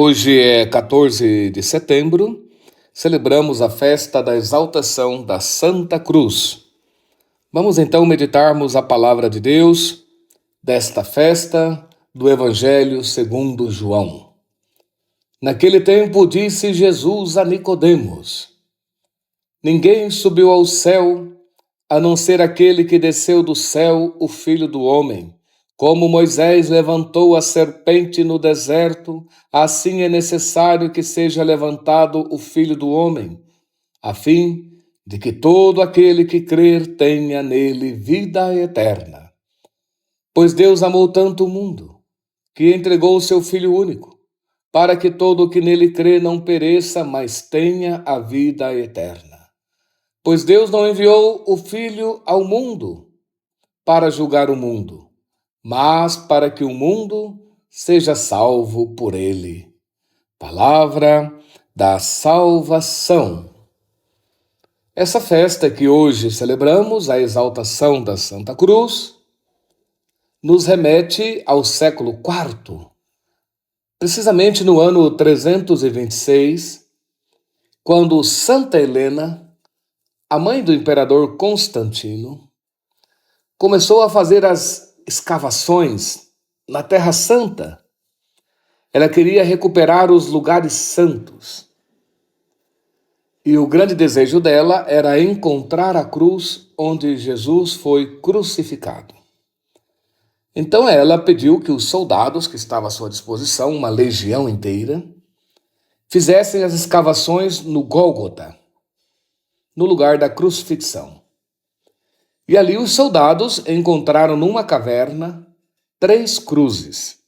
Hoje é 14 de setembro, celebramos a festa da exaltação da Santa Cruz. Vamos então meditarmos a palavra de Deus desta festa do Evangelho segundo João. Naquele tempo disse Jesus a Nicodemos: Ninguém subiu ao céu, a não ser aquele que desceu do céu, o Filho do Homem. Como Moisés levantou a serpente no deserto, assim é necessário que seja levantado o Filho do Homem, a fim de que todo aquele que crer tenha nele vida eterna. Pois Deus amou tanto o mundo, que entregou o seu Filho único, para que todo o que nele crê não pereça, mas tenha a vida eterna. Pois Deus não enviou o Filho ao mundo para julgar o mundo, mas para que o mundo seja salvo por ele. Palavra da salvação. Essa festa que hoje celebramos, a exaltação da Santa Cruz, nos remete ao século IV, precisamente no ano 326, quando Santa Helena, a mãe do imperador Constantino, começou a fazer as escavações na Terra Santa. Ela queria recuperar os lugares santos. E o grande desejo dela era encontrar a cruz onde Jesus foi crucificado. Então ela pediu que os soldados que estavam à sua disposição, uma legião inteira, fizessem as escavações no Gólgota, no lugar da crucifixão. E ali os soldados encontraram numa caverna 3 cruzes.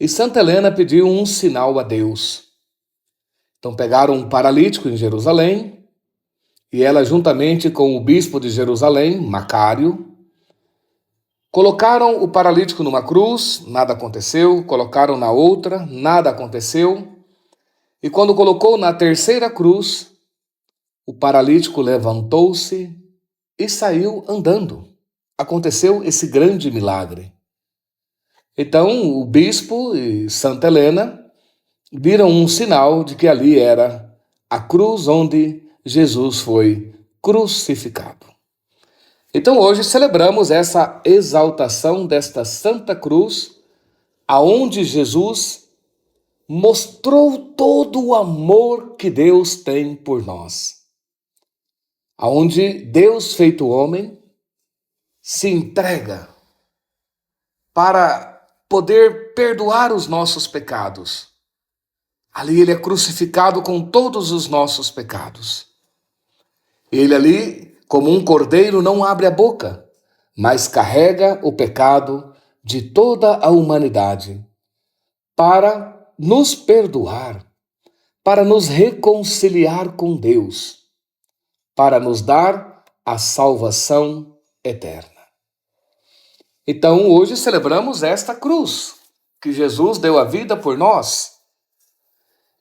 E Santa Helena pediu um sinal a Deus. Então pegaram um paralítico em Jerusalém, e ela, juntamente com o bispo de Jerusalém, Macário, colocaram o paralítico numa cruz, nada aconteceu, colocaram na outra, nada aconteceu, e quando colocou na 3ª cruz, o paralítico levantou-se e saiu andando. Aconteceu esse grande milagre. Então o bispo e Santa Helena viram um sinal de que ali era a cruz onde Jesus foi crucificado. Então hoje celebramos essa exaltação desta Santa Cruz, aonde Jesus mostrou todo o amor que Deus tem por nós. Aonde Deus feito homem se entrega para poder perdoar os nossos pecados. Ali ele é crucificado com todos os nossos pecados. Ele ali, como um cordeiro, não abre a boca, mas carrega o pecado de toda a humanidade para nos perdoar, para nos reconciliar com Deus, para nos dar a salvação eterna. Então, hoje celebramos esta cruz, que Jesus deu a vida por nós.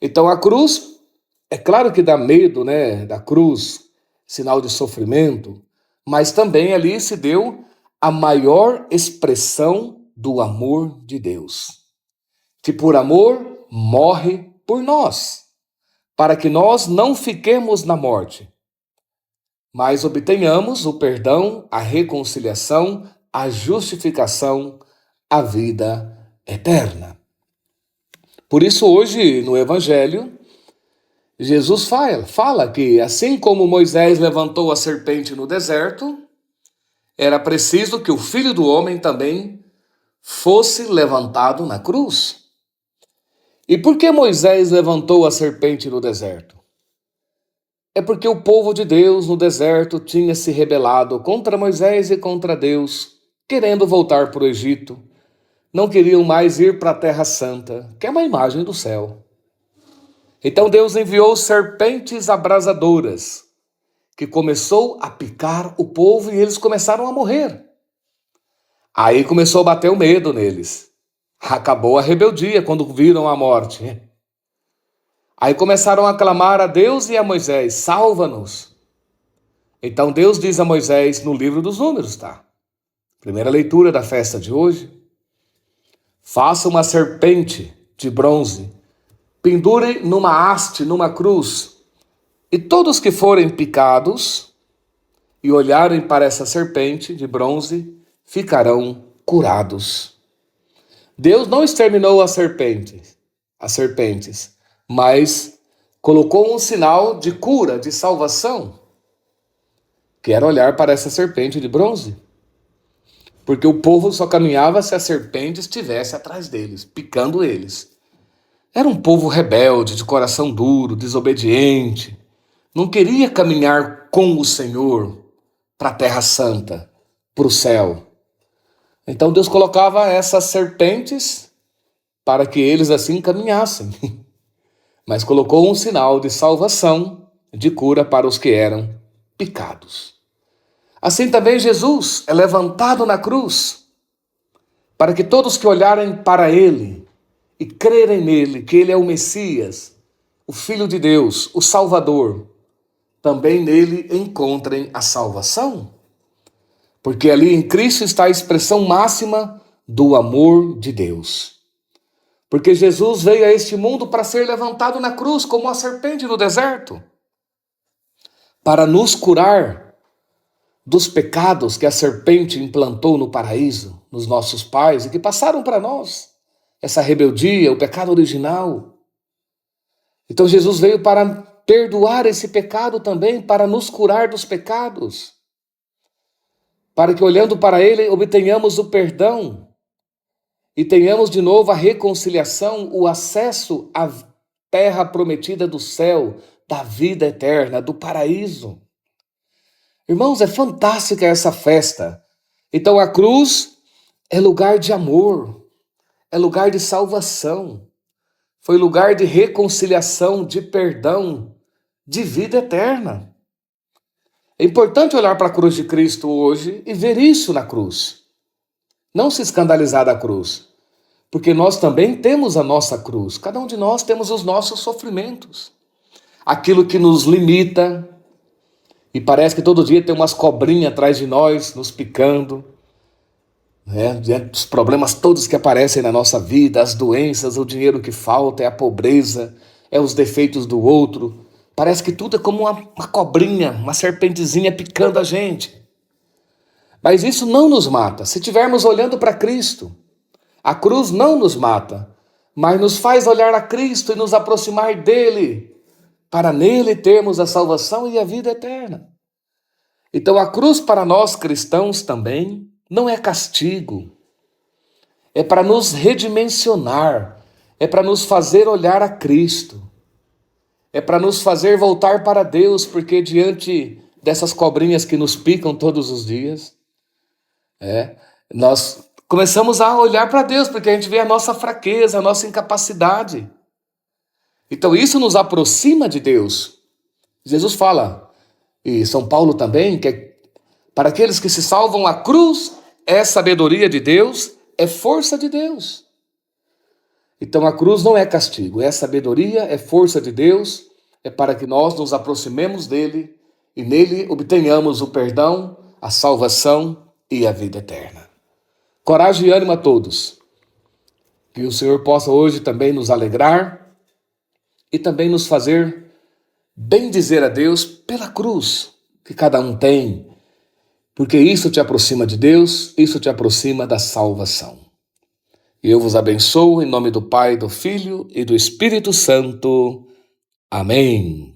Então, a cruz, é claro que dá medo, né, da cruz, sinal de sofrimento, mas também ali se deu a maior expressão do amor de Deus, que por amor morre por nós, para que nós não fiquemos na morte, mas obtenhamos o perdão, a reconciliação, a justificação, a vida eterna. Por isso hoje no Evangelho, Jesus fala que assim como Moisés levantou a serpente no deserto, era preciso que o Filho do Homem também fosse levantado na cruz. E por que Moisés levantou a serpente no deserto? É porque o povo de Deus no deserto tinha se rebelado contra Moisés e contra Deus, querendo voltar para o Egito. Não queriam mais ir para a Terra Santa, que é uma imagem do céu. Então Deus enviou serpentes abrasadoras, que começou a picar o povo e eles começaram a morrer. Aí começou a bater o medo neles. Acabou a rebeldia quando viram a morte. Aí começaram a clamar a Deus e a Moisés: salva-nos. Então Deus diz a Moisés no livro dos Números, tá? Primeira leitura da festa de hoje. Faça uma serpente de bronze, pendure numa haste, numa cruz, e todos que forem picados e olharem para essa serpente de bronze ficarão curados. Deus não exterminou as serpentes, mas colocou um sinal de cura, de salvação, que era olhar para essa serpente de bronze. Porque o povo só caminhava se a serpente estivesse atrás deles, picando eles. Era um povo rebelde, de coração duro, desobediente. Não queria caminhar com o Senhor para a Terra Santa, para o céu. Então Deus colocava essas serpentes para que eles assim caminhassem. Mas colocou um sinal de salvação, de cura para os que eram picados. Assim também Jesus é levantado na cruz, para que todos que olharem para ele e crerem nele, que ele é o Messias, o Filho de Deus, o Salvador, também nele encontrem a salvação. Porque ali em Cristo está a expressão máxima do amor de Deus. Porque Jesus veio a este mundo para ser levantado na cruz como a serpente no deserto, para nos curar dos pecados que a serpente implantou no paraíso, nos nossos pais, e que passaram para nós. Essa rebeldia, o pecado original. Então Jesus veio para perdoar esse pecado também, para nos curar dos pecados. Para que olhando para ele obtenhamos o perdão e tenhamos de novo a reconciliação, o acesso à terra prometida do céu, da vida eterna, do paraíso. Irmãos, é fantástica essa festa. Então a cruz é lugar de amor, é lugar de salvação, foi lugar de reconciliação, de perdão, de vida eterna. É importante olhar para a cruz de Cristo hoje e ver isso na cruz. Não se escandalizar da cruz, porque nós também temos a nossa cruz. Cada um de nós temos os nossos sofrimentos. Aquilo que nos limita, e parece que todo dia tem umas cobrinhas atrás de nós, nos picando, né? Diante dos problemas todos que aparecem na nossa vida, as doenças, o dinheiro que falta, é a pobreza, é os defeitos do outro. Parece que tudo é como uma cobrinha, uma serpentezinha picando a gente. Mas isso não nos mata. Se estivermos olhando para Cristo, a cruz não nos mata, mas nos faz olhar a Cristo e nos aproximar dele, para nele termos a salvação e a vida eterna. Então a cruz para nós cristãos também não é castigo, é para nos redimensionar, é para nos fazer olhar a Cristo, é para nos fazer voltar para Deus, porque diante dessas cobrinhas que nos picam todos os dias, nós começamos a olhar para Deus, porque a gente vê a nossa fraqueza, a nossa incapacidade. Então isso nos aproxima de Deus. Jesus fala, e São Paulo também, que para aqueles que se salvam, a cruz é sabedoria de Deus, é força de Deus. Então a cruz não é castigo, é sabedoria, é força de Deus, é para que nós nos aproximemos dele e nele obtenhamos o perdão, a salvação e a vida eterna. Coragem e ânimo a todos. Que o Senhor possa hoje também nos alegrar e também nos fazer bendizer a Deus pela cruz que cada um tem, porque isso te aproxima de Deus, isso te aproxima da salvação. E eu vos abençoo em nome do Pai, do Filho e do Espírito Santo. Amém.